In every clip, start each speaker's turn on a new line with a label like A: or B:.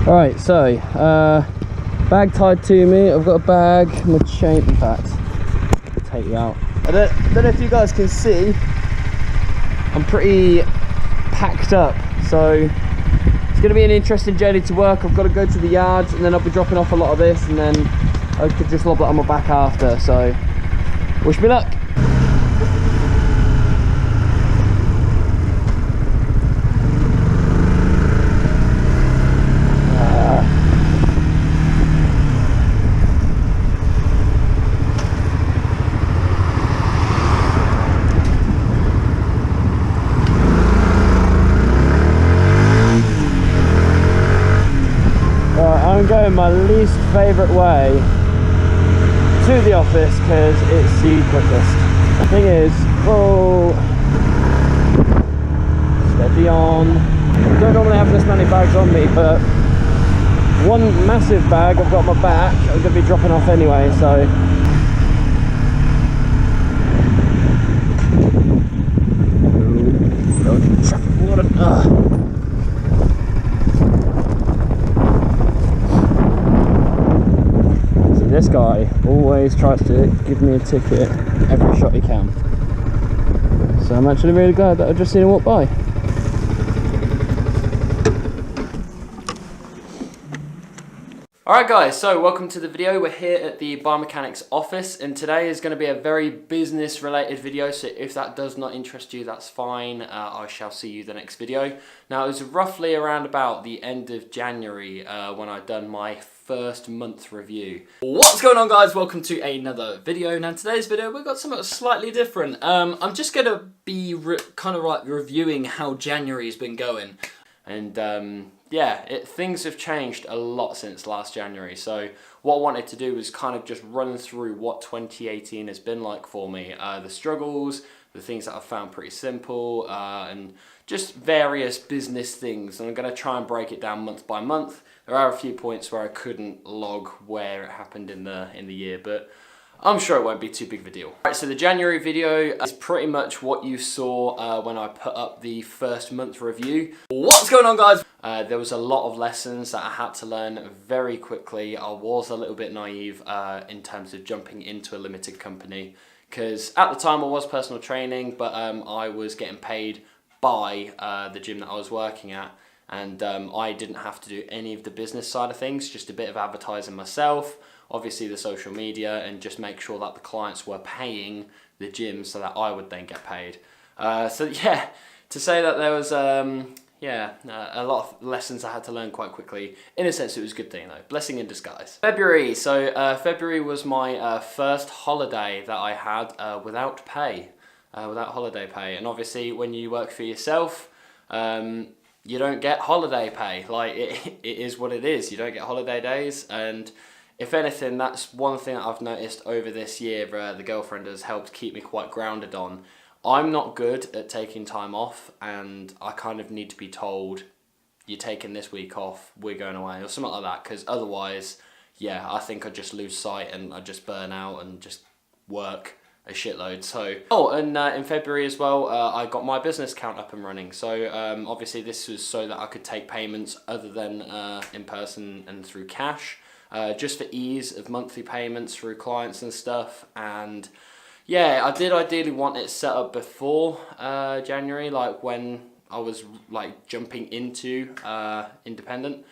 A: Alright, so bag tied to me. I've got a bag, my chain, in fact, I'll take you out. I don't know if you guys can see, I'm pretty packed up, so it's going to be an interesting journey to work. I've got to go to the yards and then I'll be dropping off a lot of this, and then I could just lob it on my back after, so wish me luck. I'm going my least favourite way to the office because it's the quickest. The thing is, oh, steady on. I don't normally have this many bags on me, but one massive bag I've got on my back, I'm going to be dropping off anyway, so. This guy always tries to give me a ticket every shot he can, so I'm actually really glad that I've just seen him walk by. Alright guys, so welcome to the video. We're here at the biomechanics office, and today is going to be a very business related video, so if that does not interest you, that's fine. I shall see you the next video. Now, it was roughly around about the end of January when I'd done my first month review. What's going on guys? Welcome to another video. Now, in today's video we've got something slightly different. I'm just going to be kind of like reviewing how January's been going, and yeah, things have changed a lot since last January. So what I wanted to do was kind of just run through what 2018 has been like for me. The struggles, the things that I've found pretty simple, and just various business things. And I'm going to try and break it down month by month. There are a few points where I couldn't log where it happened in the year, but I'm sure it won't be too big of a deal. Right, so the January video is pretty much what you saw when I put up the first month review. What's going on guys? There was a lot of lessons that I had to learn very quickly. I was a little bit naive in terms of jumping into a limited company, because at the time I was personal training, but I was getting paid by the gym that I was working at, and I didn't have to do any of the business side of things, just a bit of advertising myself, obviously the social media, and just make sure that the clients were paying the gym so that I would then get paid. So yeah, to say that there was a lot of lessons I had to learn quite quickly. In a sense, it was a good thing though. Blessing in disguise. February. So February was my first holiday that I had without pay, without holiday pay. And obviously, when you work for yourself, you don't get holiday pay. Like it is what it is. You don't get holiday days, and if anything, that's one thing that I've noticed over this year. The girlfriend has helped keep me quite grounded on. I'm not good at taking time off, and I kind of need to be told, you're taking this week off, we're going away, or something like that, because otherwise, yeah, I think I'd just lose sight and I'd just burn out and just work a shitload. So, and in February as well, I got my business account up and running. So obviously this was so that I could take payments other than in person and through cash, just for ease of monthly payments through clients and stuff. And yeah, I did ideally want it set up before January, like when I was like jumping into independent,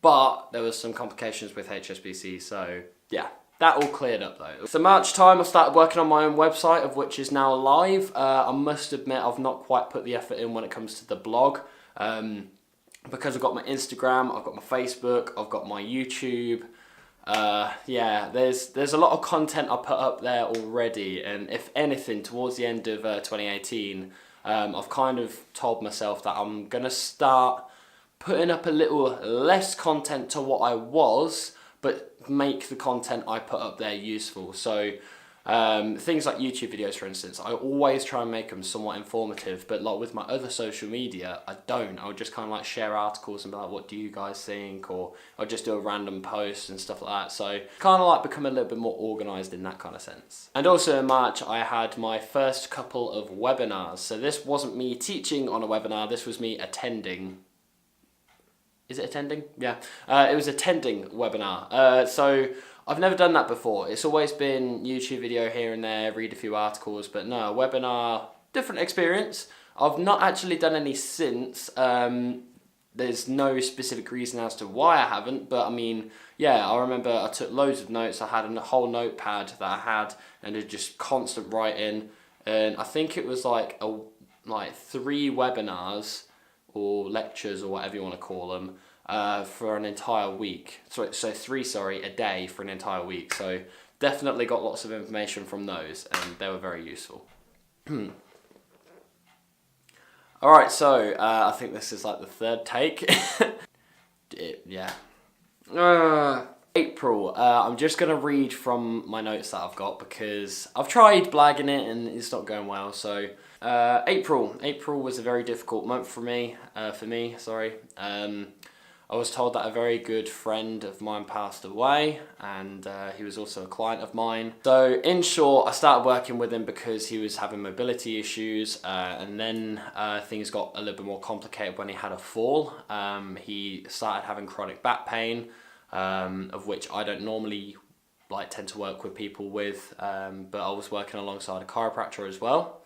A: but there was some complications with HSBC, so yeah, that all cleared up though. So March time I started working on my own website, of which is now live. I must admit I've not quite put the effort in when it comes to the blog, because I've got my Instagram, I've got my Facebook, I've got my YouTube. Yeah, there's a lot of content I put up there already, and if anything, towards the end of 2018, I've kind of told myself that I'm gonna start putting up a little less content to what I was, but make the content I put up there useful. So things like YouTube videos, for instance, I always try and make them somewhat informative, but like with my other social media, I don't. I'll just kind of like share articles and be like, what do you guys think? Or I'll just do a random post and stuff like that. So kind of like become a little bit more organized in that kind of sense. And also in March, I had my first couple of webinars. So this wasn't me teaching on a webinar, this was me attending Is it attending? Yeah. It was attending webinar. So I've never done that before. It's always been YouTube video here and there, read a few articles, but no, webinar, different experience. I've not actually done any since. There's no specific reason as to why I haven't, but I mean, yeah, I remember I took loads of notes. I had a whole notepad that I had and did just constant writing. And I think it was like 3 webinars or lectures or whatever you want to call them for an entire week. So 3, sorry, a day for an entire week. So definitely got lots of information from those, and they were very useful. Alright, so I think this is like the 3rd take. Yeah. April. I'm just going to read from my notes that I've got because I've tried blagging it and it's not going well. So April was a very difficult month for me. I was told that a very good friend of mine passed away, and he was also a client of mine. So in short, I started working with him because he was having mobility issues, and then things got a little bit more complicated when he had a fall. He started having chronic back pain, of which I don't normally tend to work with people with, but I was working alongside a chiropractor as well.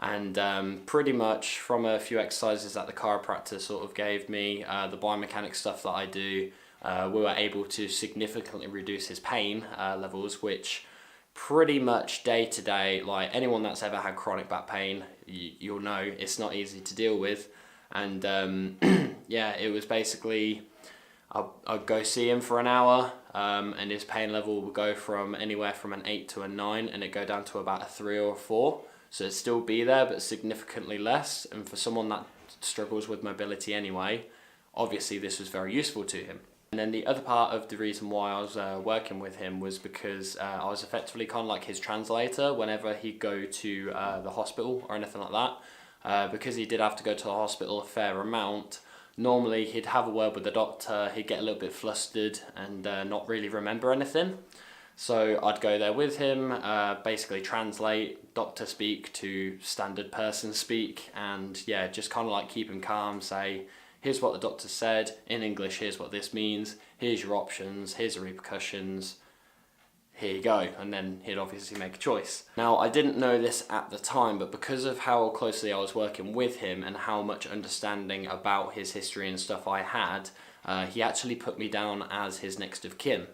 A: And pretty much from a few exercises that the chiropractor sort of gave me, the biomechanics stuff that I do, we were able to significantly reduce his pain levels, which pretty much day to day, like anyone that's ever had chronic back pain, you'll know it's not easy to deal with. And yeah, it was basically, I'd go see him for an hour, and his pain level would go from anywhere from an 8 to a 9, and it'd go down to about a 3 or a 4. So it'd still be there, but significantly less. And for someone that struggles with mobility anyway, obviously this was very useful to him. And then the other part of the reason why I was working with him was because I was effectively kind of like his translator whenever he'd go to the hospital or anything like that. Because he did have to go to the hospital a fair amount, normally he'd have a word with the doctor, he'd get a little bit flustered and not really remember anything. So I'd go there with him, basically translate, doctor speak to standard person speak, and yeah, just kind of like keep him calm, say, here's what the doctor said, in English, here's what this means, here's your options, here's the repercussions, here you go, and then he'd obviously make a choice. Now, I didn't know this at the time, but because of how closely I was working with him and how much understanding about his history and stuff I had, he actually put me down as his next of kin.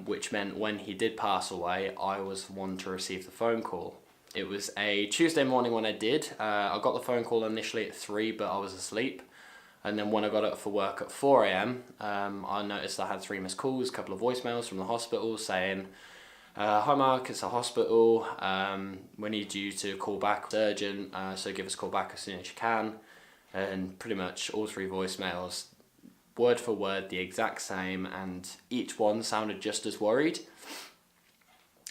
A: Which meant when he did pass away, I was the one to receive the phone call. It was a Tuesday morning when I did. I got the phone call initially at 3, but I was asleep. And then when I got up for work at 4 a.m, I noticed I had 3 missed calls, a couple of voicemails from the hospital saying, hi Mark, it's the hospital, we need you to call back, it's urgent, so give us a call back as soon as you can. And pretty much all 3 voicemails, word for word, the exact same, and each one sounded just as worried.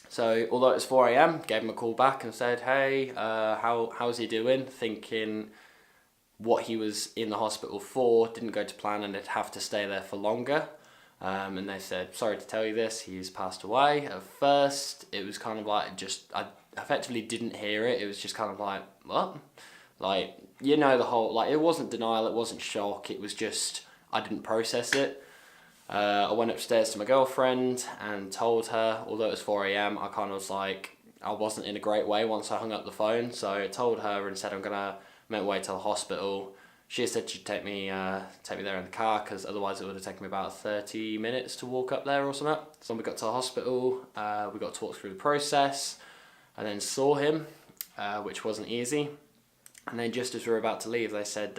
A: So although it was 4 a.m, gave him a call back and said, hey, how's he doing? Thinking what he was in the hospital for didn't go to plan and they'd have to stay there for longer. And they said, sorry to tell you this, he's passed away. At first, it was kind of like I effectively didn't hear it. It was just kind of like, what? Like, you know, the whole, it wasn't denial, it wasn't shock, it was just, I didn't process it. I went upstairs to my girlfriend and told her, although it was 4 a.m, I kind of was like, I wasn't in a great way once I hung up the phone. So I told her and said I'm gonna make my way to the hospital. She said she'd take me there in the car because otherwise it would have taken me about 30 minutes to walk up there or something. So when we got to the hospital, we got to walk through the process and then saw him, which wasn't easy. And then just as we were about to leave, they said,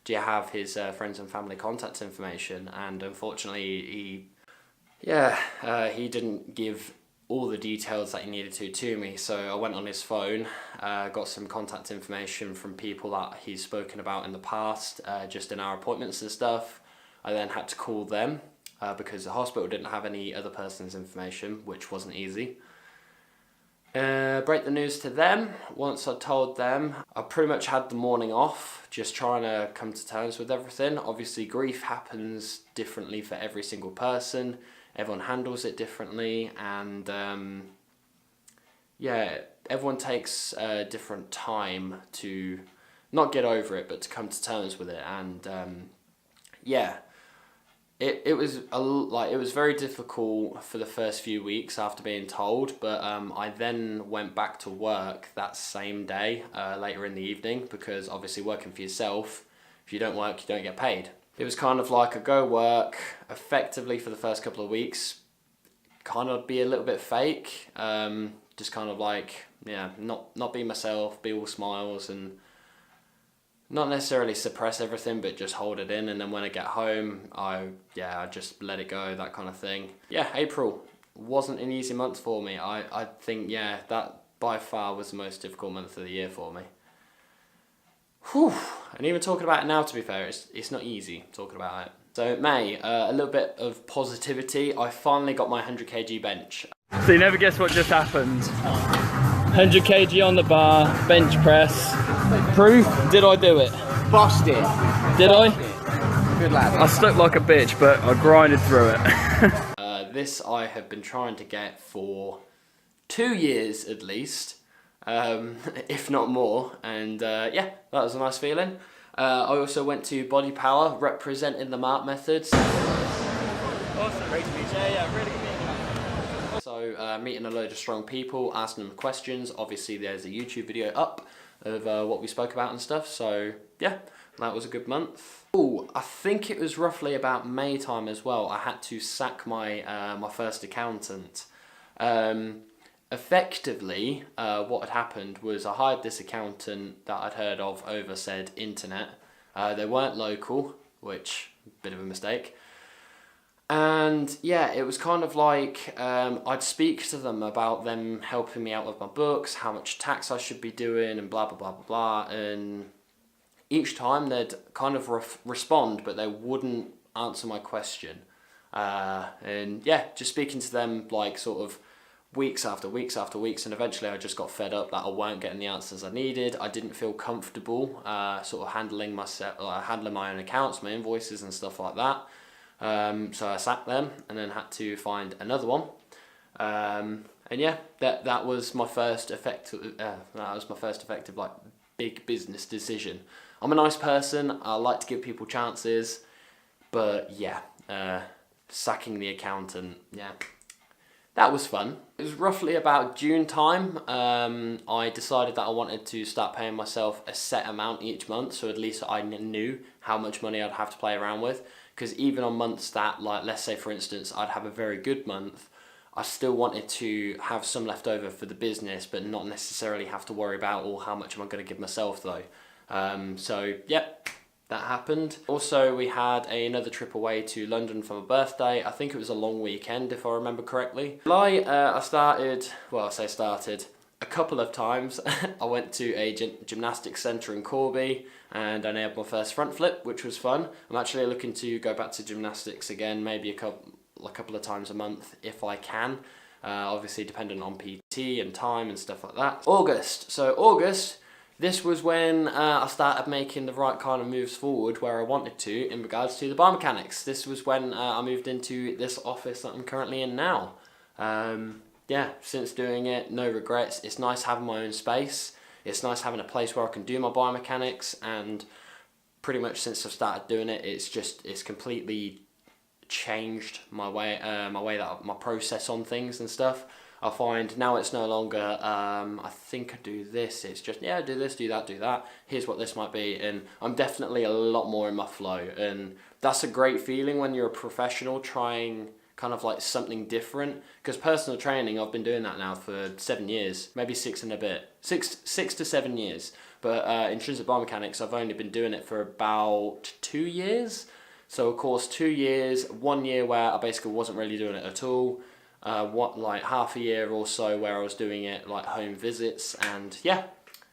A: do you have his friends and family contact information? And unfortunately, he didn't give all the details that he needed to me. So I went on his phone, got some contact information from people that he's spoken about in the past, just in our appointments and stuff. I then had to call them because the hospital didn't have any other person's information, which wasn't easy. Break the news to them. Once I told them, I pretty much had the morning off, just trying to come to terms with everything. Obviously, grief happens differently for every single person. Everyone handles it differently, and everyone takes a different time to not get over it, but to come to terms with it. And yeah, it was it was very difficult for the first few weeks after being told, but I then went back to work that same day, later in the evening, because obviously working for yourself, if you don't work, you don't get paid. It was kind of like a go work effectively for the first couple of weeks, kind of be a little bit fake, just kind of like, yeah, not be myself, be all smiles, and not necessarily suppress everything, but just hold it in. And then when I get home, I just let it go, that kind of thing. Yeah, April wasn't an easy month for me. I think, yeah, that by far was the most difficult month of the year for me. Whew. And even talking about it now, to be fair, it's not easy talking about it. So May, a little bit of positivity. I finally got my 100 kg bench.
B: So you never guess what just happened. 100 kg on the bar, bench press. Proof, did I do it?
C: Bossed it.
B: Did I?
C: Good lad.
B: I stuck like a bitch, but I grinded through it.
A: This I have been trying to get for 2 years at least, if not more, and yeah, that was a nice feeling. I also went to Bodypower, representing the Mark methods.
B: Awesome, great to meet you. Yeah, really good.
A: So meeting a load of strong people, asking them questions. Obviously there's a YouTube video up of what we spoke about and stuff, so yeah, that was a good month. Oh, I think it was roughly about May time as well, I had to sack my my first accountant. Effectively, what had happened was I hired this accountant that I'd heard of over said internet. They weren't local, which, bit of a mistake. And yeah, it was kind of like, I'd speak to them about them helping me out with my books, how much tax I should be doing, and blah, blah, blah, blah, blah. And each time they'd kind of respond, but they wouldn't answer my question. And yeah, just speaking to them like sort of weeks after weeks after weeks, and eventually I just got fed up that I weren't getting the answers I needed. I didn't feel comfortable sort of handling my own accounts, my invoices and stuff like that. So I sacked them and then had to find another one. And yeah, that was my first effective like big business decision. I'm a nice person, I like to give people chances, but yeah, sacking the accountant, yeah, that was fun. It was roughly about June time. I decided that I wanted to start paying myself a set amount each month, so at least I knew how much money I'd have to play around with. Because even on months that, like, let's say for instance, I'd have a very good month, I still wanted to have some left over for the business, but not necessarily have to worry about, or how much am I going to give myself though. So yep, that happened. Also, we had another trip away to London for my birthday. I think it was a long weekend, if I remember correctly. July, I started, well, I say started, a couple of times. I went to a gymnastics centre in Corby, and I nailed my first front flip, which was fun. I'm actually looking to go back to gymnastics again, maybe a couple of times a month if I can. Obviously dependent on PT and time and stuff like that. August. So August, this was when I started making the right kind of moves forward where I wanted to in regards to the biomechanics. This was when I moved into this office that I'm currently in now. Yeah, since doing it, no regrets. It's nice having my own space. It's nice having a place where I can do my biomechanics, and pretty much since I've started doing it, it's completely changed my my process on things and stuff. I find now it's no longer, I think I do this, it's just, yeah, do this, do that, here's what this might be, and I'm definitely a lot more in my flow, and that's a great feeling when you're a professional trying kind of like something different, because personal training, I've been doing that now for 7 years, maybe 6 and a bit, 6 to 7 years, but intrinsic biomechanics, I've only been doing it for about 2 years, so of course 2 years, 1 year where I basically wasn't really doing it at all, like half a year or so where I was doing it like home visits, and yeah,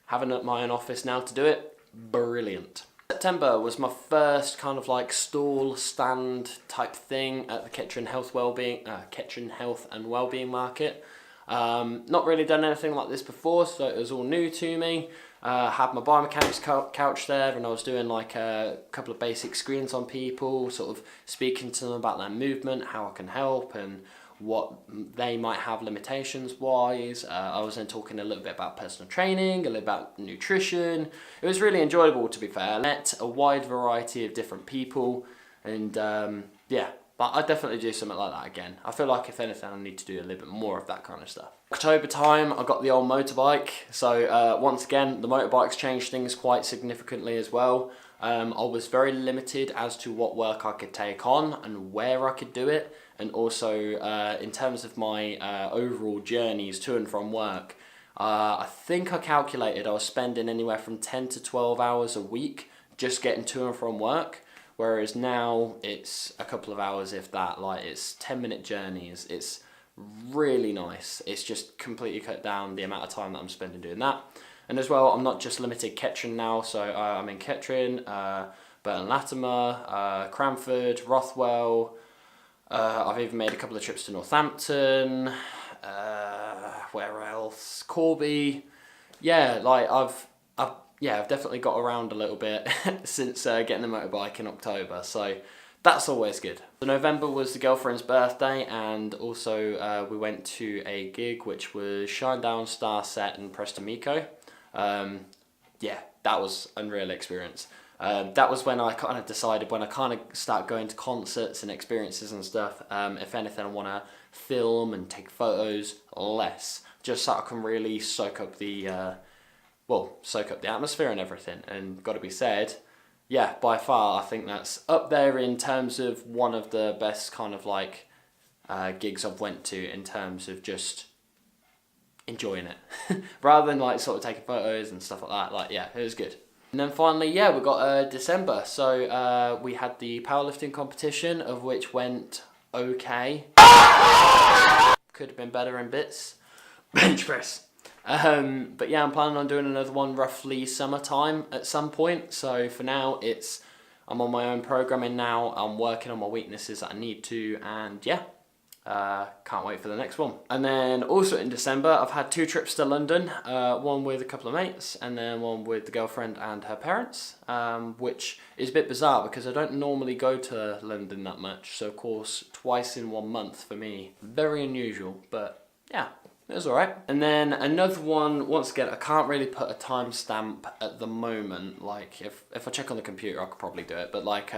A: having my own office now to do it, brilliant. September was my first kind of like stall stand type thing at the Kettering Health and Wellbeing Market. Not really done anything like this before, so it was all new to me. Had my biomechanics couch there, and I was doing like a couple of basic screens on people, sort of speaking to them about their movement, how I can help, and what they might have limitations wise. I was then talking a little bit about personal training, a little about nutrition. It was really enjoyable, to be fair. I met a wide variety of different people, And yeah, but I'd definitely do something like that again. I feel like if anything, I need to do a little bit more of that kind of stuff. October time, I got the old motorbike. So once again, the motorbike's changed things quite significantly as well. I was very limited as to what work I could take on and where I could do it. And also in terms of my overall journeys to and from work, I think I calculated I was spending anywhere from 10 to 12 hours a week just getting to and from work. Whereas now it's a couple of hours, if that. Like, it's 10-minute journeys. It's really nice. It's just completely cut down the amount of time that I'm spending doing that. And as well, I'm not just limited Kettering now. So I'm in Kettering, Burton Latimer, Cranford, Rothwell. I've even made a couple of trips to Northampton. Where else? Corby. Yeah, like I've definitely got around a little bit since getting the motorbike in October, so that's always good. So November was the girlfriend's birthday, and also we went to a gig which was Shinedown, Star, Sept and Apr.My. Yeah, that was an unreal experience. That was when I kind of decided, when I kind of start going to concerts and experiences and stuff, if anything I want to film and take photos less, just so I can really soak up the atmosphere and everything. And got to be said, yeah, by far I think that's up there in terms of one of the best kind of like gigs I've went to in terms of just enjoying it rather than like sort of taking photos and stuff like that. Like, yeah, it was good. And then finally, yeah, we got December. So we had the powerlifting competition, of which went okay. Could have been better in bits. Bench press. But yeah, I'm planning on doing another one roughly summertime at some point. So for now, I'm on my own programming now. I'm working on my weaknesses that I need to, and yeah, can't wait for the next one. And then also in December, I've had 2 trips to London, one with a couple of mates and then one with the girlfriend and her parents, which is a bit bizarre because I don't normally go to London that much. So of course, twice in 1 month for me, very unusual, but yeah, it was alright. And then another one, once again, I can't really put a timestamp at the moment. Like, if I check on the computer, I could probably do it. But like,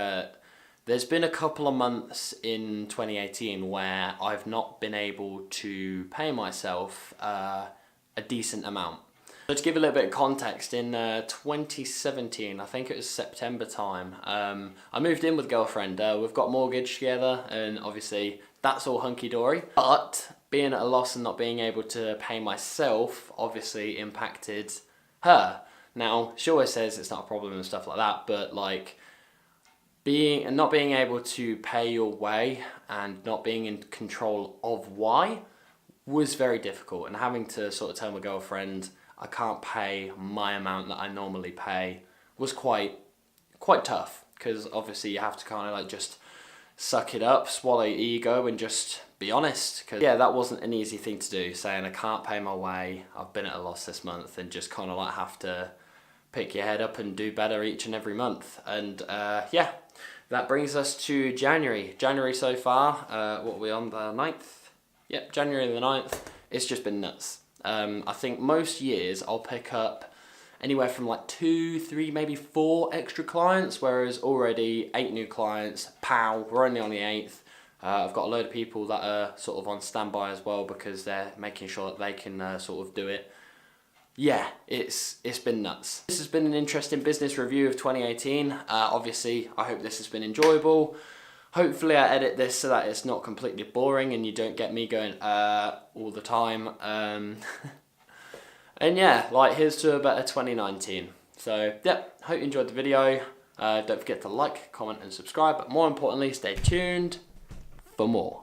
A: there's been a couple of months in 2018 where I've not been able to pay myself a decent amount. So to give a little bit of context, in 2017, I think it was September time, I moved in with a girlfriend. We've got a mortgage together, and obviously that's all hunky-dory. But being at a loss and not being able to pay myself obviously impacted her. Now, she always says it's not a problem and stuff like that, but like, not being able to pay your way and not being in control of why was very difficult. And having to sort of tell my girlfriend I can't pay my amount that I normally pay was quite tough, because obviously you have to kind of like just suck it up, swallow your ego and just be honest. Because yeah, that wasn't an easy thing to do, saying I can't pay my way, I've been at a loss this month, and just kind of like have to pick your head up and do better each and every month. And yeah, that brings us to January. January so far, what are we on, the 9th? Yep, January the 9th. It's just been nuts. I think most years I'll pick up anywhere from like 2, 3, maybe 4 extra clients, whereas already 8 new clients. Pow, we're only on the 8th. I've got a load of people that are sort of on standby as well, because they're making sure that they can sort of do it. Yeah, it's been nuts. This has been an interesting business review of 2018. Obviously, I hope this has been enjoyable. Hopefully I edit this so that it's not completely boring and you don't get me going all the time. And yeah, like, here's to a better 2019. So yeah, hope you enjoyed the video. Don't forget to like, comment and subscribe, but more importantly, stay tuned for more.